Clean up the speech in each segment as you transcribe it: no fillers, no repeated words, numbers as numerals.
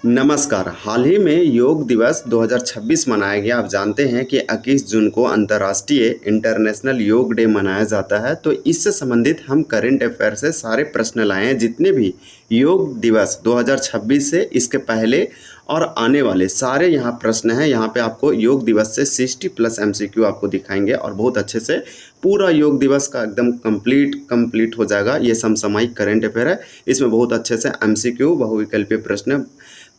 नमस्कार। हाल ही में योग दिवस 2026 मनाया गया। आप जानते हैं कि 21 जून को अंतर्राष्ट्रीय इंटरनेशनल योग डे मनाया जाता है। तो इससे संबंधित हम करंट अफेयर से सारे प्रश्न लाए हैं, जितने भी योग दिवस 2026 से इसके पहले और आने वाले सारे यहाँ प्रश्न हैं। यहाँ पे आपको योग दिवस से 60+ MCQ आपको दिखाएंगे और बहुत अच्छे से पूरा योग दिवस का एकदम कंप्लीट हो जाएगा। ये समसामयिक करंट अफेयर है, इसमें बहुत अच्छे से MCQ बहुविकल्पीय प्रश्न।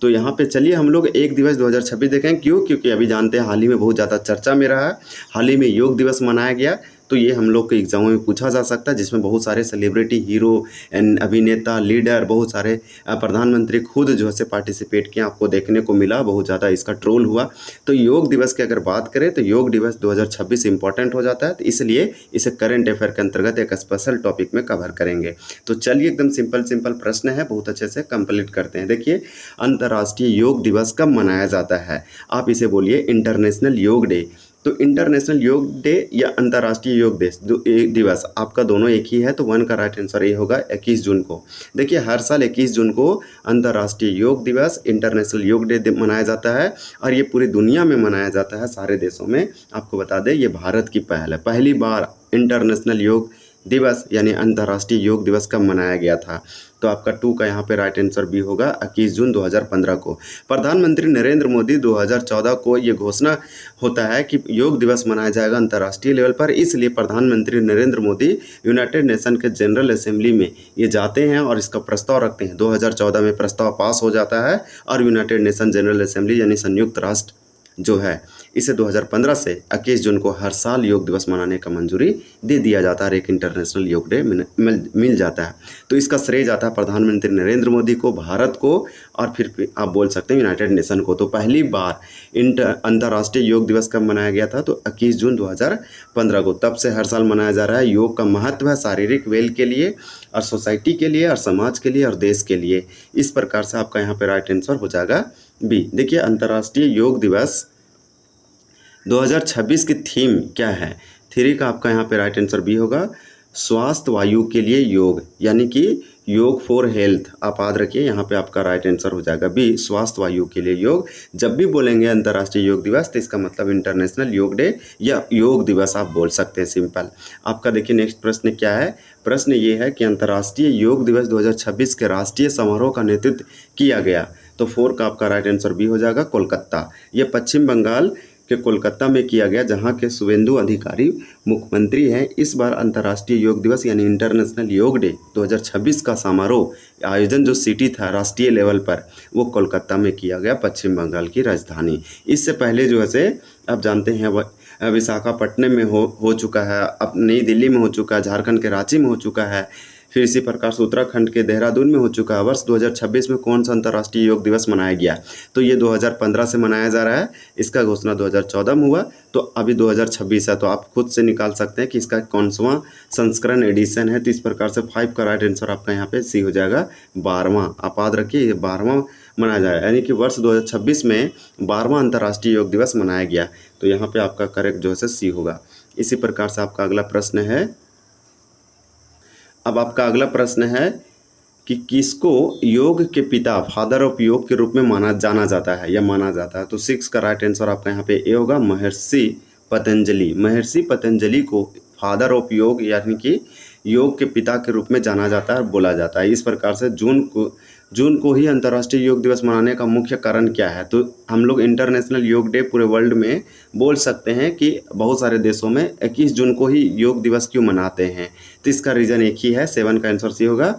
तो यहाँ पे चलिए हम लोग एक दिवस 2026 देखें। क्यों? क्योंकि अभी जानते हैं हाल ही में बहुत ज़्यादा चर्चा में रहा है। हाल ही में योग दिवस मनाया गया, तो ये हम लोग के एग्जामों में पूछा जा सकता है, जिसमें बहुत सारे सेलिब्रिटी, हीरो एंड अभिनेता, लीडर, बहुत सारे प्रधानमंत्री खुद जो है पार्टिसिपेट किए, आपको देखने को मिला। बहुत ज़्यादा इसका ट्रोल हुआ। तो योग दिवस की अगर बात करें तो योग दिवस 2026 इंपॉर्टेंट हो जाता है, तो इसलिए इसे करंट अफेयर के अंतर्गत एक स्पेशल टॉपिक में कवर करेंगे। तो चलिए एकदम सिंपल प्रश्न है, बहुत अच्छे से कंप्लीट करते हैं। देखिए, अंतर्राष्ट्रीय योग दिवस कब मनाया जाता है? आप इसे बोलिए इंटरनेशनल योग डे। तो इंटरनेशनल योग डे या अंतर्राष्ट्रीय योग दिवस आपका दोनों एक ही है, तो वन का राइट आंसर ये होगा 21 जून को। देखिए, हर साल 21 जून को अंतर्राष्ट्रीय योग दिवस, इंटरनेशनल योग डे मनाया जाता है और ये पूरी दुनिया में मनाया जाता है, सारे देशों में। आपको बता दें, ये भारत की पहल है। पहली बार इंटरनेशनल योग दिवस यानी अंतर्राष्ट्रीय योग दिवस कब मनाया गया था? तो आपका 2 का यहाँ पे राइट आंसर भी होगा 21 जून 2015 को। प्रधानमंत्री नरेंद्र मोदी 2014 को ये घोषणा होता है कि योग दिवस मनाया जाएगा अंतर्राष्ट्रीय लेवल पर। इसलिए प्रधानमंत्री नरेंद्र मोदी यूनाइटेड नेशन के जनरल असेंबली में ये जाते हैं और इसका प्रस्ताव रखते हैं। 2014 में प्रस्ताव पास हो जाता है और यूनाइटेड नेशन जनरल असेंबली यानी संयुक्त राष्ट्र जो है, इसे 2015 से 21 जून को हर साल योग दिवस मनाने का मंजूरी दे दिया जाता है और एक इंटरनेशनल योग डे मिल जाता है। तो इसका श्रेय जाता है प्रधानमंत्री नरेंद्र मोदी को, भारत को और फिर आप बोल सकते हैं यूनाइटेड नेशन को। तो पहली बार अंतर्राष्ट्रीय योग दिवस कब मनाया गया था? तो 21 जून 2015 को। तब से हर साल मनाया जा रहा है। योग का महत्व है शारीरिक वेल के लिए और सोसाइटी के लिए और समाज के लिए और देश के लिए। इस प्रकार से आपका यहाँ पे राइट आंसर हो जाएगा बी। देखिए, अंतर्राष्ट्रीय योग दिवस 2026 की थीम क्या है? 3 का आपका यहाँ पे राइट आंसर बी होगा, स्वास्थ्य वायु के लिए योग, यानी कि योग फॉर हेल्थ। आप याद रखिए, यहाँ पे आपका राइट आंसर हो जाएगा बी, स्वास्थ्य वायु के लिए योग। जब भी बोलेंगे अंतर्राष्ट्रीय योग दिवस तो इसका मतलब इंटरनेशनल योग डे या योग दिवस आप बोल सकते हैं, सिंपल। आपका देखिए नेक्स्ट प्रश्न क्या है। प्रश्न ये है कि अंतर्राष्ट्रीय योग दिवस 2026 के राष्ट्रीय समारोह का नेतृत्व किया गया। तो 4 का आपका राइट आंसर बी हो जाएगा, कोलकाता। ये पश्चिम बंगाल के कोलकाता में किया गया, जहां के शुभेंदु अधिकारी मुख्यमंत्री हैं। इस बार अंतर्राष्ट्रीय योग दिवस यानी इंटरनेशनल योग डे 2026 का समारोह आयोजन जो सिटी था राष्ट्रीय लेवल पर, वो कोलकाता में किया गया, पश्चिम बंगाल की राजधानी। इससे पहले जो है आप जानते हैं विशाखापट्टनम में हो चुका है, अब नई दिल्ली में हो चुका है, झारखंड के रांची में हो चुका है, फिर इसी प्रकार से उत्तराखंड के देहरादून में हो चुका है। वर्ष 2026 में कौन सा अंतर्राष्ट्रीय योग दिवस मनाया गया? तो ये 2015 से मनाया जा रहा है। इसका घोषणा 2014 में हुआ, तो अभी 2026 है। तो आप खुद से निकाल सकते हैं कि इसका कौन-सा संस्करण एडिशन है। तो इस प्रकार से 5 का राइट आंसर आपका यहाँ पे सी हो जाएगा, 12वां। आप याद रखिए, ये 12वां मनाया जाएगा, यानी कि वर्ष 2026 में 12वां अंतर्राष्ट्रीय योग दिवस मनाया गया। तो यहाँ पे आपका करेक्ट जो है सी होगा। इसी प्रकार से आपका अगला प्रश्न है। अब आपका अगला प्रश्न है कि किसको योग के पिता, फादर ऑफ योग के रूप में जाना जाता है या माना जाता है? तो 6 का राइट आंसर आपका यहाँ पे ए होगा, महर्षि पतंजलि। महर्षि पतंजलि को फादर ऑफ योग यानी कि योग के पिता के रूप में जाना जाता है और बोला जाता है। इस प्रकार से जून को ही अंतर्राष्ट्रीय योग दिवस मनाने का मुख्य कारण क्या है? तो हम लोग इंटरनेशनल योग डे पूरे वर्ल्ड में बोल सकते हैं कि बहुत सारे देशों में 21 जून को ही योग दिवस क्यों मनाते हैं? तो इसका रीज़न एक ही है, 7 का आंसर सी होगा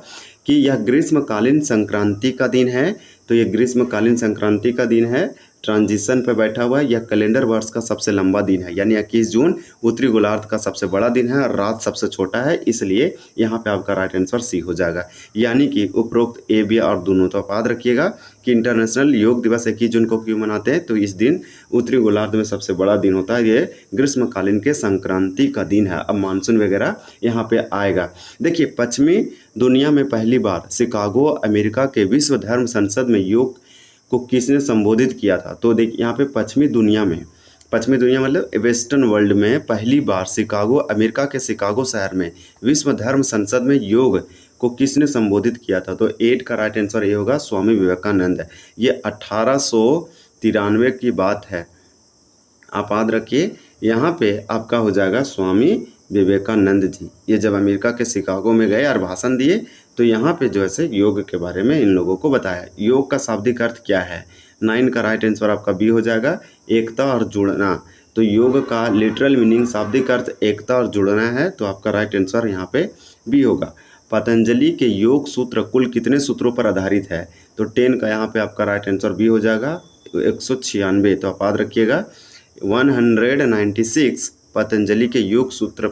कि यह ग्रीष्मकालीन संक्रांति का दिन है। तो ये ग्रीष्मकालीन संक्रांति का दिन है, ट्रांजिशन पे बैठा हुआ है। यह कैलेंडर वर्ष का सबसे लंबा दिन है, यानी 21 जून उत्तरी गोलार्ध का सबसे बड़ा दिन है और रात सबसे छोटा है, इसलिए यहाँ पे आपका राइट आंसर सी हो जाएगा। यानी कि उपरोक्त ए बी और दोनों। तो आप याद रखिएगा कि इंटरनेशनल योग दिवस 21 जून को क्यों मनाते हैं? तो इस दिन उत्तरी गोलार्ध में सबसे बड़ा दिन होता है, ये ग्रीष्मकालीन के संक्रांति का दिन है। अब मानसून वगैरह यहाँ पे आएगा। देखिए, पश्चिमी दुनिया में पहली बार शिकागो अमेरिका के विश्व धर्म संसद में योग को किसने संबोधित किया था? तो देखिए, यहाँ पे पश्चिमी दुनिया मतलब वेस्टर्न वर्ल्ड में पहली बार शिकागो, अमेरिका के शिकागो शहर में विश्व धर्म संसद में योग को किसने संबोधित किया था? तो 8 का राइट आंसर ये होगा स्वामी विवेकानंद। ये 1893 की बात है। आप याद रखिए, यहाँ पे आपका हो जाएगा स्वामी विवेकानंद जी। ये जब अमेरिका के शिकागो में गए और भाषण दिए तो यहाँ पे जो है से योग के बारे में इन लोगों को बताया। योग का शाब्दिक अर्थ क्या है? 9 का राइट आंसर आपका बी हो जाएगा, एकता और जुड़ना। तो योग का लिटरल मीनिंग शाब्दिक अर्थ एकता और जुड़ना है, तो आपका राइट आंसर यहाँ पे बी होगा। पतंजलि के योग सूत्र कुल कितने सूत्रों पर आधारित है? तो 10 का यहाँ पे आपका राइट आंसर बी हो जाएगा, 196। तो आप याद रखिएगा 196 पतंजलि के योग सूत्र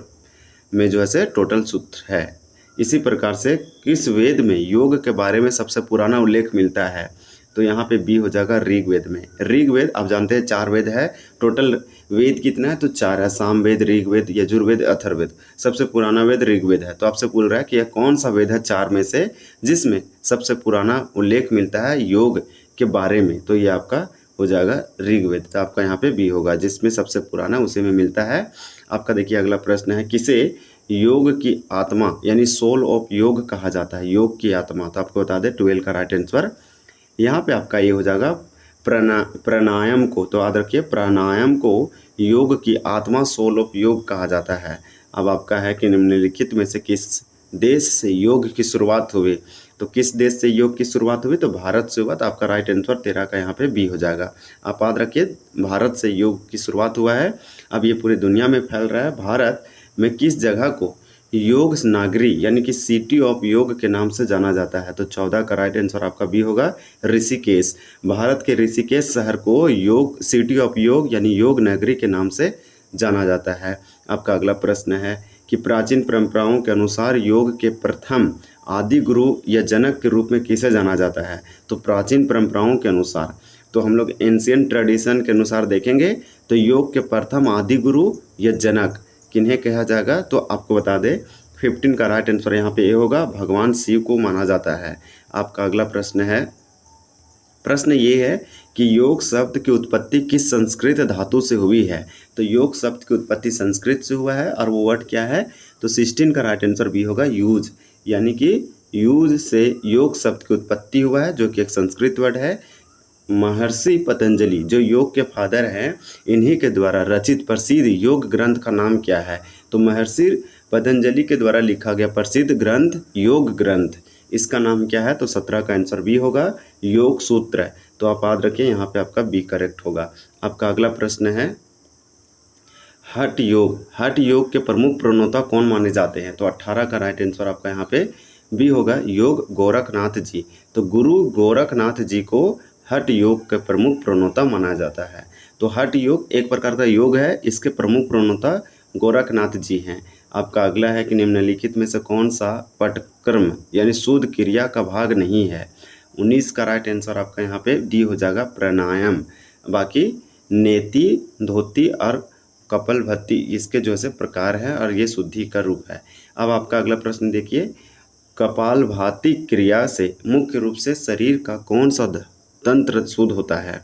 में जो है से टोटल सूत्र है। इसी प्रकार से किस वेद में योग के बारे में सबसे पुराना उल्लेख मिलता है? तो यहाँ पे बी हो जाएगा ऋग्वेद में। ऋग्वेद आप जानते हैं 4 वेद है, टोटल वेद कितना है? तो 4 है, सामवेद, ऋग्वेद, यजुर्वेद, अथर्ववेद। सबसे पुराना वेद ऋग्वेद है। तो आपसे पूछ रहा है कि यह कौन सा वेद है 4 में से जिसमें सबसे पुराना उल्लेख मिलता है योग के बारे में? तो ये आपका हो जाएगा ऋग्वेद। तो आपका यहाँ पे बी होगा, जिसमें सबसे पुराना उसी में मिलता है। आपका देखिए अगला प्रश्न है, किसे योग की आत्मा यानी सोल ऑफ योग कहा जाता है? योग की आत्मा, तो आपको बता दें 12 का राइट आंसर यहाँ पे आपका ये हो जाएगा प्राणायाम को। तो याद रखिए प्राणायाम को योग की आत्मा सोल ऑफ योग कहा जाता है। अब आपका है कि निम्नलिखित में से किस देश से योग की शुरुआत हुई? तो किस देश से योग की शुरुआत हुई? तो भारत से हुआ। तो आपका राइट आंसर 13 का यहाँ पे बी हो जाएगा। आप याद रखिए भारत से योग की शुरुआत हुआ है। अब ये पूरी दुनिया में फैल रहा है। भारत में किस जगह को योग नागरी यानी कि सिटी ऑफ योग के नाम से जाना जाता है? तो 14 का राइट आंसर आपका बी होगा, ऋषिकेश। भारत के ऋषिकेश शहर को योग सिटी ऑफ योग यानी योग नगरी के नाम से जाना जाता है। आपका अगला प्रश्न है कि प्राचीन परंपराओं के अनुसार योग के प्रथम आदि गुरु या जनक के रूप में किसे जाना जाता है? तो प्राचीन परंपराओं के अनुसार, तो हम लोग एंशियंट ट्रेडिशन के अनुसार देखेंगे तो योग के प्रथम आदि गुरु या जनक किन्हें कहा जाएगा? तो आपको बता दें 15 का राइट आंसर यहाँ पे ये होगा, भगवान शिव को माना जाता है। आपका अगला प्रश्न है, प्रश्न ये है कि योग शब्द की उत्पत्ति किस संस्कृत धातु से हुई है? तो योग शब्द की उत्पत्ति संस्कृत से हुआ है और वो वर्ड क्या है? तो 16 का राइट आंसर बी होगा, यूज। यानी कि यूज से योग शब्द की उत्पत्ति हुआ है, जो कि एक संस्कृत वर्ड है। महर्षि पतंजलि जो योग के फादर हैं, इन्हीं के द्वारा रचित प्रसिद्ध योग ग्रंथ का नाम क्या है? तो महर्षि पतंजलि के द्वारा लिखा गया प्रसिद्ध ग्रंथ योग ग्रंथ, इसका नाम क्या है? तो 17 का आंसर बी होगा, योग सूत्र। तो आप याद रखिए यहाँ पे आपका बी करेक्ट होगा। आपका अगला प्रश्न है, हठ योग के प्रमुख प्रणेता कौन माने जाते हैं? तो 18 का राइट आंसर आपका यहाँ पे बी होगा, योग गोरखनाथ जी। तो गुरु गोरखनाथ जी को हठ योग के प्रमुख प्रणेता माना जाता है। तो हठ योग एक प्रकार का योग है, इसके प्रमुख प्रणेता गोरखनाथ जी हैं। आपका अगला है कि निम्नलिखित में से कौन सा पटकर्म यानी शुद्ध क्रिया का भाग नहीं है? 19 का राइट आंसर आपका यहाँ पे डी हो जाएगा, प्राणायाम। बाकी नेति, धोती और कपालभाति इसके जो है प्रकार है और ये शुद्धि का रूप है। अब आपका अगला प्रश्न देखिए, कपालभाति क्रिया से मुख्य रूप से शरीर का कौन सा तंत्र शुद्ध होता है?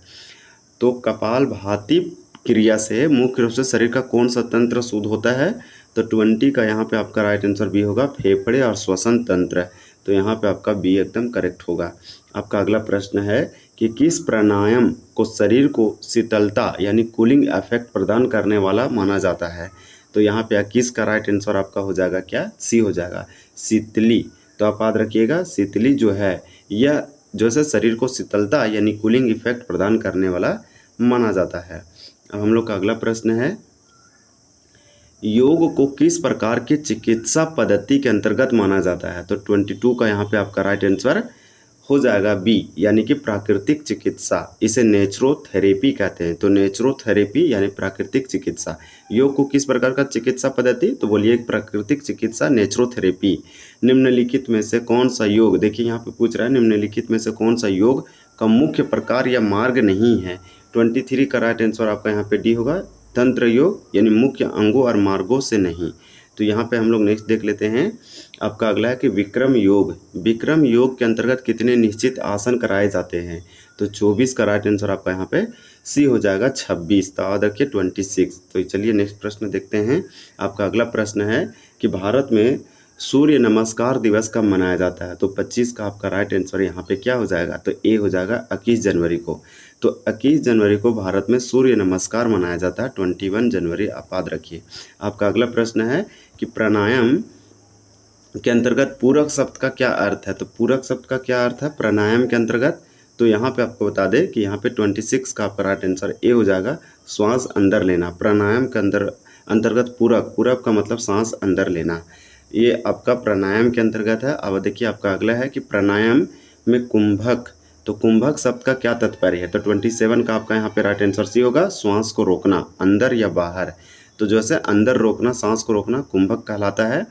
तो कपालभाति क्रिया से मुख्य रूप से शरीर का कौन सा तंत्र शुद्ध होता है? तो 20 का यहाँ पे आपका राइट आंसर बी होगा, फेफड़े और श्वसन तंत्र। तो यहाँ पे आपका बी एकदम करेक्ट होगा। आपका अगला प्रश्न है कि किस प्राणायाम को शरीर को शीतलता यानी कूलिंग इफेक्ट प्रदान करने वाला माना जाता है? तो यहाँ पे 21 का राइट आंसर आपका हो जाएगा क्या? सी हो जाएगा, शीतली। तो आप याद रखिएगा शीतली जो है यह जो है शरीर को शीतलता यानी कूलिंग इफेक्ट प्रदान करने वाला माना जाता है। अब हम लोग का अगला प्रश्न है, योग को किस प्रकार की चिकित्सा पद्धति के अंतर्गत माना जाता है? तो 22 का यहाँ पे आपका राइट आंसर हो जाएगा बी, यानी कि प्राकृतिक चिकित्सा। इसे नेचुरोथेरेपी कहते हैं। तो नेचुरोथेरेपी यानी प्राकृतिक चिकित्सा। योग को किस प्रकार का चिकित्सा पद्धति? तो बोलिए प्राकृतिक चिकित्सा, नेचुरोथेरेपी। निम्नलिखित में से कौन सा योग, देखिए यहाँ पे पूछ रहा है निम्नलिखित में से कौन सा योग का मुख्य प्रकार या मार्ग नहीं है? 23 का राइट आंसर आपका यहाँ पे डी होगा, तंत्र योग यानी मुख्य अंगों और मार्गों से नहीं। तो यहाँ पे हम लोग नेक्स्ट देख लेते हैं। आपका अगला है कि विक्रम योग के अंतर्गत कितने निश्चित आसन कराए जाते हैं? तो 24 का राइट आंसर आपका यहाँ पे सी हो जाएगा, 26। तो याद रखिए 26। तो चलिए नेक्स्ट प्रश्न देखते हैं। आपका अगला प्रश्न है कि भारत में सूर्य नमस्कार दिवस कब मनाया जाता है? तो 25 का आपका राइट आंसर यहाँ पे क्या हो जाएगा? तो ए हो जाएगा 21 जनवरी को। तो 21 जनवरी को भारत में सूर्य नमस्कार मनाया जाता है। 21 जनवरी आप याद रखिए। आपका अगला प्रश्न है कि प्राणायाम के अंतर्गत पूरक शब्द का क्या अर्थ है? तो पूरक शब्द का क्या अर्थ है प्राणायाम के अंतर्गत? तो यहाँ पे आपको बता दें कि यहाँ पे 26 का आपका राइट आंसर ए हो जाएगा, श्वास अंदर लेना। प्राणायाम के अंतर्गत पूरक, पूरक का मतलब सांस अंदर लेना, ये आपका प्राणायाम के अंतर्गत है। अब देखिए आपका अगला है कि प्राणायाम में कुंभक, तो कुंभक शब्द का क्या तात्पर्य है? तो 27 का आपका यहाँ पे राइट आंसर सी होगा, श्वास को रोकना अंदर या बाहर। तो जैसे अंदर रोकना, सांस को रोकना कुंभक कहलाता है।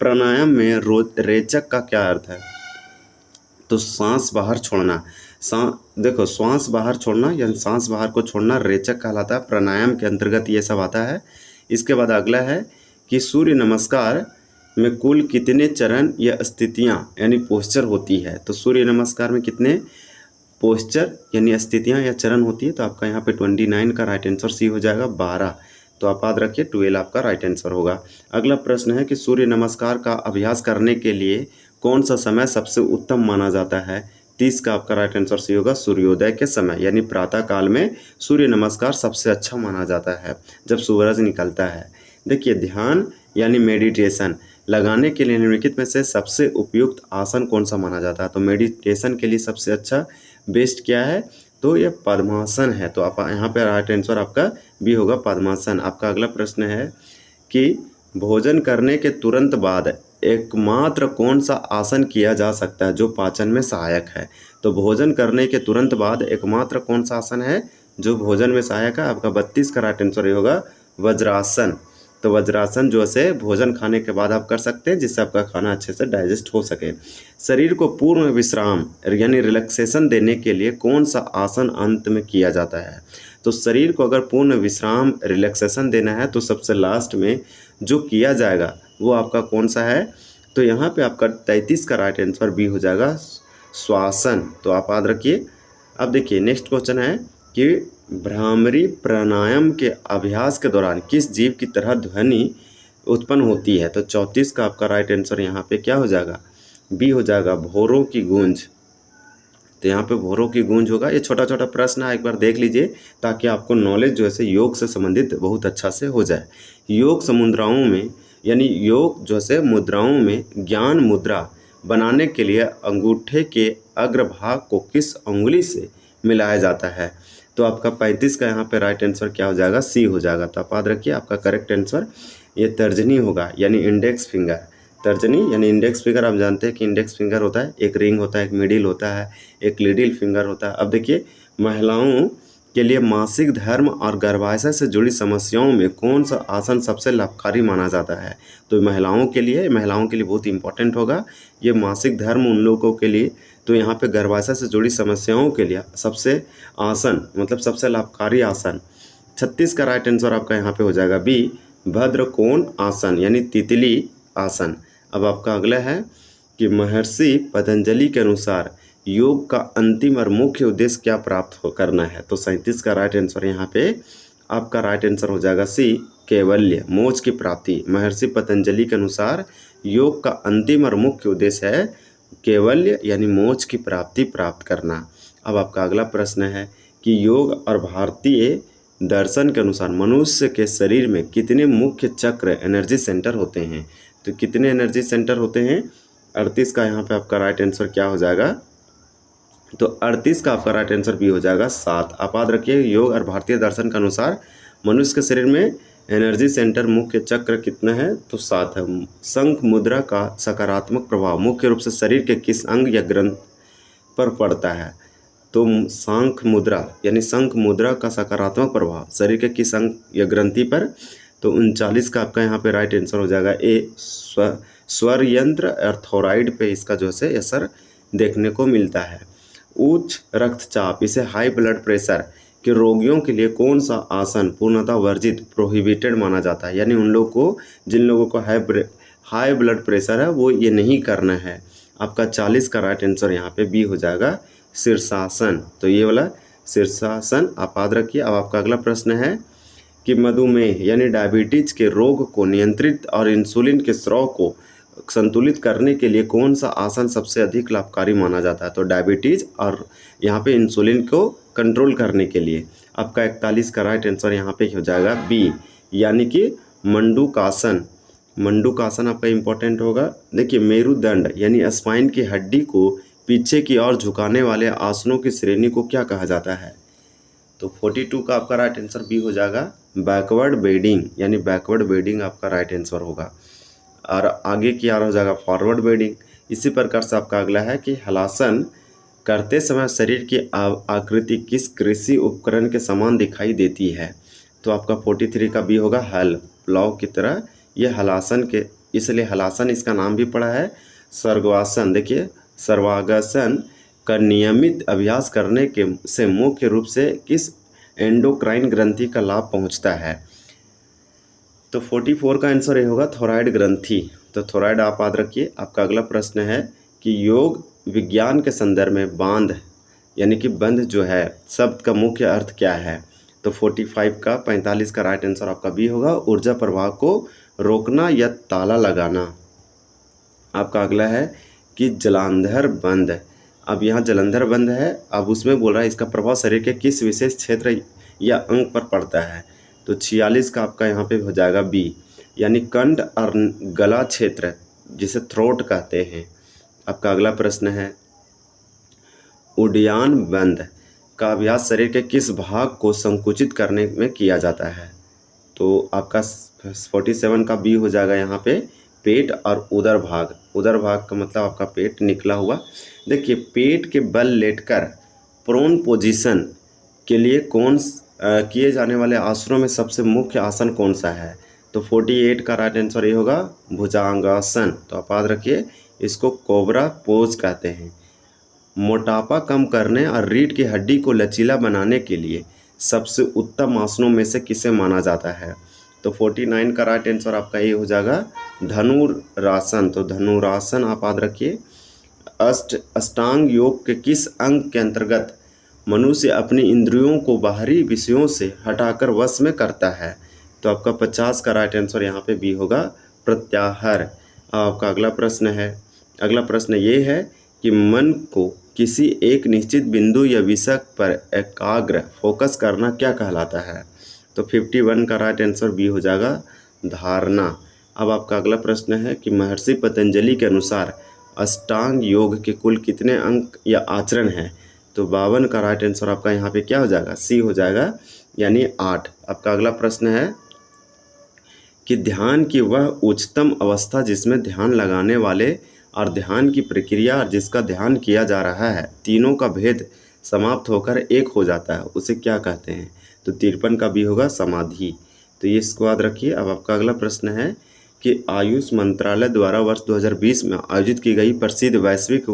प्राणायाम में रेचक का क्या अर्थ है? तो सांस बाहर छोड़ना। देखो श्वास बाहर छोड़ना या सांस बाहर को छोड़ना रेचक कहलाता है। प्राणायाम के अंतर्गत ये सब आता है। इसके बाद अगला है कि सूर्य नमस्कार में कुल कितने चरण या स्थितियां यानी पोस्चर होती है? तो सूर्य नमस्कार में कितने पोस्चर यानी स्थितियां या चरण होती है? तो आपका यहाँ पे 29 का राइट आंसर सी हो जाएगा, 12। तो आप याद रखिए 12 आपका राइट आंसर होगा। अगला प्रश्न है कि सूर्य नमस्कार का अभ्यास करने के लिए कौन सा समय सबसे उत्तम माना जाता है? 30 का आपका राइट आंसर सी होगा, सूर्योदय के समय यानी प्रातः काल में सूर्य नमस्कार सबसे अच्छा माना जाता है जब सूरज निकलता है। देखिए ध्यान यानी मेडिटेशन लगाने के लिए निम्नलिखित में से सबसे उपयुक्त आसन कौन सा माना जाता है? तो मेडिटेशन के लिए सबसे अच्छा बेस्ट क्या है? तो ये पद्मासन है। तो आप यहाँ पे राइट आंसर आपका बी होगा, पद्मासन। आपका अगला प्रश्न है कि भोजन करने के तुरंत बाद एकमात्र कौन सा आसन किया जा सकता है जो पाचन में सहायक है? तो भोजन करने के तुरंत बाद एकमात्र कौन सा आसन है जो भोजन में सहायक है? आपका 32 का राइट आंसर ये होगा, वज्रासन। तो वज्रासन जो है भोजन खाने के बाद आप कर सकते हैं जिससे आपका खाना अच्छे से डाइजेस्ट हो सके। शरीर को पूर्ण विश्राम यानी रिलैक्सेशन देने के लिए कौन सा आसन अंत में किया जाता है? तो शरीर को अगर पूर्ण विश्राम रिलैक्सेशन देना है तो सबसे लास्ट में जो किया जाएगा वो आपका कौन सा है? तो यहाँ पे आपका 33 का राइट आंसर बी हो जाएगा, श्वासन। तो आप याद रखिए। अब देखिए नेक्स्ट क्वेश्चन है कि भ्रामरी प्राणायाम के अभ्यास के दौरान किस जीव की तरह ध्वनि उत्पन्न होती है? तो 34 का आपका राइट आंसर यहाँ पे क्या हो जाएगा? बी हो जाएगा, भौरों की गूंज। तो यहाँ पे भौरों की गूंज होगा। ये छोटा छोटा प्रश्न है, एक बार देख लीजिए ताकि आपको नॉलेज जो है योग से संबंधित बहुत अच्छा से हो जाए। योग समुद्राओं में यानी योग जो है मुद्राओं में ज्ञान मुद्रा बनाने के लिए अंगूठे के अग्रभाग को किस उंगली से मिलाया जाता है? तो आपका 35 का यहाँ पे राइट आंसर क्या हो जाएगा? सी हो जाएगा। तो आप याद रखिए आपका करेक्ट आंसर ये तर्जनी होगा यानी इंडेक्स फिंगर। तर्जनी यानी इंडेक्स फिंगर, आप जानते हैं कि इंडेक्स फिंगर होता है, एक रिंग होता है, एक मिडिल होता है, एक लिटिल फिंगर होता है। अब देखिए महिलाओं के लिए मासिक धर्म और गर्भाशय से जुड़ी समस्याओं में कौन सा आसन सबसे लाभकारी माना जाता है? तो महिलाओं के लिए बहुत इंपॉर्टेंट होगा ये मासिक धर्म उन लोगों के लिए। तो यहाँ पे गर्भाशय से जुड़ी समस्याओं के लिए सबसे आसन मतलब सबसे लाभकारी आसन 36 का राइट आंसर आपका यहाँ पे हो जाएगा बी, भद्रकोण आसन यानी तितली आसन। अब आपका अगला है कि महर्षि पतंजलि के अनुसार योग का अंतिम और मुख्य उद्देश्य क्या प्राप्त करना है? तो 37 का राइट आंसर यहाँ पे आपका राइट आंसर हो जाएगा सी, कैवल्य, मोक्ष की प्राप्ति। महर्षि पतंजलि के अनुसार योग का अंतिम और मुख्य उद्देश्य है कैवल्य यानी मोक्ष की प्राप्ति प्राप्त करना। अब आपका अगला प्रश्न है कि योग और भारतीय दर्शन के अनुसार मनुष्य के शरीर में कितने मुख्य चक्र एनर्जी सेंटर होते हैं? तो कितने एनर्जी सेंटर होते हैं? 38 का यहाँ पे आपका राइट आंसर क्या हो जाएगा? तो 38 का आपका राइट आंसर भी हो जाएगा 7। आप याद रखिए योग और भारतीय दर्शन के अनुसार मनुष्य के शरीर में एनर्जी सेंटर मुख्य चक्र कितना है? तो 7 है। शंख मुद्रा का सकारात्मक प्रभाव मुख्य रूप से शरीर के किस अंग या ग्रंथ पर पड़ता है? तो शंख मुद्रा यानी शंख मुद्रा का सकारात्मक प्रभाव शरीर के किस अंग या ग्रंथि पर? तो 39 का आपका यहाँ पे राइट आंसर हो जाएगा ए, स्वर यंत्र और थोराइड पे इसका जो है असर देखने को मिलता है। उच्च रक्तचाप इसे हाई ब्लड प्रेशर के रोगियों के लिए कौन सा आसन पूर्णतः वर्जित प्रोहिबिटेड माना जाता है? यानी उन लोगों को जिन लोगों को हाई ब्लड प्रेशर है वो ये नहीं करना है। आपका 40 का राइट आंसर यहाँ पे बी हो जाएगा, शीर्षासन। तो ये वाला शीर्षासन आप याद रखिए। अब आपका अगला प्रश्न है कि मधुमेह यानी डायबिटीज के रोग को नियंत्रित और इंसुलिन के स्राव को संतुलित करने के लिए कौन सा आसन सबसे अधिक लाभकारी माना जाता है? तो डायबिटीज़ और यहाँ पे इंसुलिन को कंट्रोल करने के लिए। आपका 41 का राइट आंसर यहाँ पे हो जाएगा बी, यानी कि मंडूकासन। मंडूकासन आपका इंपॉर्टेंट होगा। देखिए, मेरुदंड यानी स्पाइन की हड्डी को पीछे की ओर झुकाने वाले आसनों की श्रेणी को क्या कहा जाता है? तो 42 का आपका राइट आंसर बी हो जाएगा, बैकवर्ड बेडिंग, यानी बैकवर्ड बेडिंग आपका राइट आंसर होगा। और आगे की आ हो जाएगा फॉरवर्ड बेडिंग। इसी प्रकार से आपका अगला है कि हलासन करते समय शरीर की आकृति किस कृषि उपकरण के समान दिखाई देती है? तो आपका 43 का बी होगा, हल, प्लाव की तरह ये हलासन के, इसलिए हलासन इसका नाम भी पड़ा है। सर्वासन, देखिए सर्वांगासन का नियमित अभ्यास करने के से मुख्य रूप से किस एंडोक्राइन ग्रंथि का लाभ पहुंचता है? तो 44 का आंसर ये होगा थोराइड ग्रंथि। तो थोराइड आप याद रखिए। आपका अगला प्रश्न है कि योग विज्ञान के संदर्भ में बांध यानी कि बंध जो है शब्द का मुख्य अर्थ क्या है? तो 45 का राइट आंसर आपका बी होगा, ऊर्जा प्रवाह को रोकना या ताला लगाना। आपका अगला है कि जलांधर बंध। अब यहाँ जलंधर बंध है, अब उसमें बोल रहा है इसका प्रभाव शरीर के किस विशेष क्षेत्र या अंग पर पड़ता है? तो 46 का आपका यहाँ पे हो जाएगा बी, यानी कंठ और गला क्षेत्र जिसे थ्रोट कहते हैं। आपका अगला प्रश्न है उड्डयन बंध का अभ्यास शरीर के किस भाग को संकुचित करने में किया जाता है? तो आपका 47 का बी हो जाएगा यहाँ पे पेट और उदर भाग। उदर भाग का मतलब आपका पेट निकला हुआ। देखिए, पेट के बल लेटकर प्रोन पोजीशन के लिए किए जाने वाले आसनों में सबसे मुख्य आसन कौन सा है? तो 48 का राइट आंसर ये होगा भुजंगासन। तो आप याद रखिए, इसको कोबरा पोज कहते हैं। मोटापा कम करने और रीढ़ की हड्डी को लचीला बनाने के लिए सबसे उत्तम आसनों में से किसे माना जाता है? तो 49 का राइट आंसर आपका ये हो जाएगा धनुरासन। तो धनुरासन आप याद रखिए। अष्टांग योग के किस अंग के अंतर्गत मनुष्य अपनी इंद्रियों को बाहरी विषयों से हटाकर वश में करता है? तो आपका 50 का राइट आंसर यहाँ पे बी होगा प्रत्याहार। आपका अगला प्रश्न ये है कि मन को किसी एक निश्चित बिंदु या विषय पर एकाग्र फोकस करना क्या कहलाता है? तो 51 का राइट आंसर बी हो जाएगा धारणा। अब आपका अगला प्रश्न है कि महर्षि पतंजलि के अनुसार अष्टांग योग के कुल कितने अंग या आचरण हैं? तो 52 का राइट आंसर आपका यहाँ पे क्या हो जाएगा? सी हो जाएगा, यानी 8। आपका अगला प्रश्न है कि ध्यान की वह उच्चतम अवस्था जिसमें ध्यान लगाने वाले और ध्यान की प्रक्रिया और जिसका ध्यान किया जा रहा है तीनों का भेद समाप्त होकर एक हो जाता है, उसे क्या कहते हैं? तो 53 का भी होगा समाधि। तो ये इसको याद रखिए। अब आपका अगला प्रश्न है कि आयुष मंत्रालय द्वारा वर्ष 2020 में आयोजित की गई प्रसिद्ध वैश्विक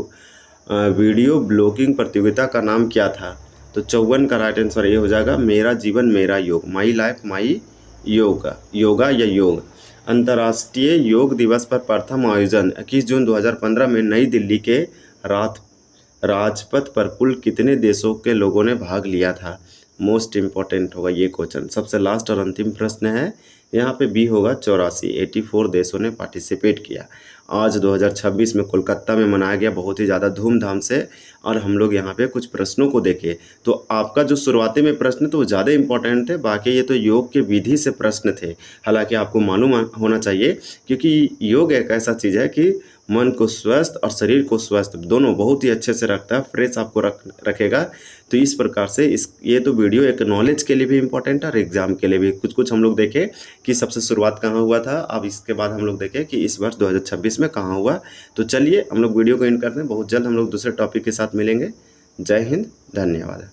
वीडियो ब्लॉगिंग प्रतियोगिता का नाम क्या था? तो 54 का राइट आंसर ये हो जाएगा मेरा जीवन मेरा योग, माई लाइफ माई योगा या योग। अंतर्राष्ट्रीय योग दिवस पर प्रथम आयोजन 21 जून 2015 में नई दिल्ली के राजपथ पर कुल कितने देशों के लोगों ने भाग लिया था? मोस्ट इम्पॉर्टेंट होगा ये क्वेश्चन। सबसे लास्ट और अंतिम प्रश्न है, यहाँ पे बी होगा 84 देशों ने पार्टिसिपेट किया। आज 2026 में कोलकाता में मनाया गया बहुत ही ज़्यादा धूमधाम से। और हम लोग यहाँ पे कुछ प्रश्नों को देखें तो आपका जो शुरुआती में प्रश्न तो वो ज़्यादा इंपॉर्टेंट थे, बाकी ये तो योग के विधि से प्रश्न थे। हालांकि आपको मालूम होना चाहिए क्योंकि योग एक ऐसा चीज़ है कि मन को स्वस्थ और शरीर को स्वस्थ दोनों बहुत ही अच्छे से रखता है, फ्रेश आपको रखेगा। तो इस प्रकार से ये तो वीडियो एक नॉलेज के लिए भी इम्पोर्टेंट है और एग्जाम के लिए भी। कुछ हम लोग देखें कि सबसे शुरुआत कहाँ हुआ था, अब इसके बाद हम लोग देखें कि इस वर्ष 2026 में कहाँ हुआ। तो चलिए हम लोग वीडियो को एंड करते हैं। बहुत जल्द हम लोग दूसरे टॉपिक के साथ मिलेंगे। जय हिंद, धन्यवाद।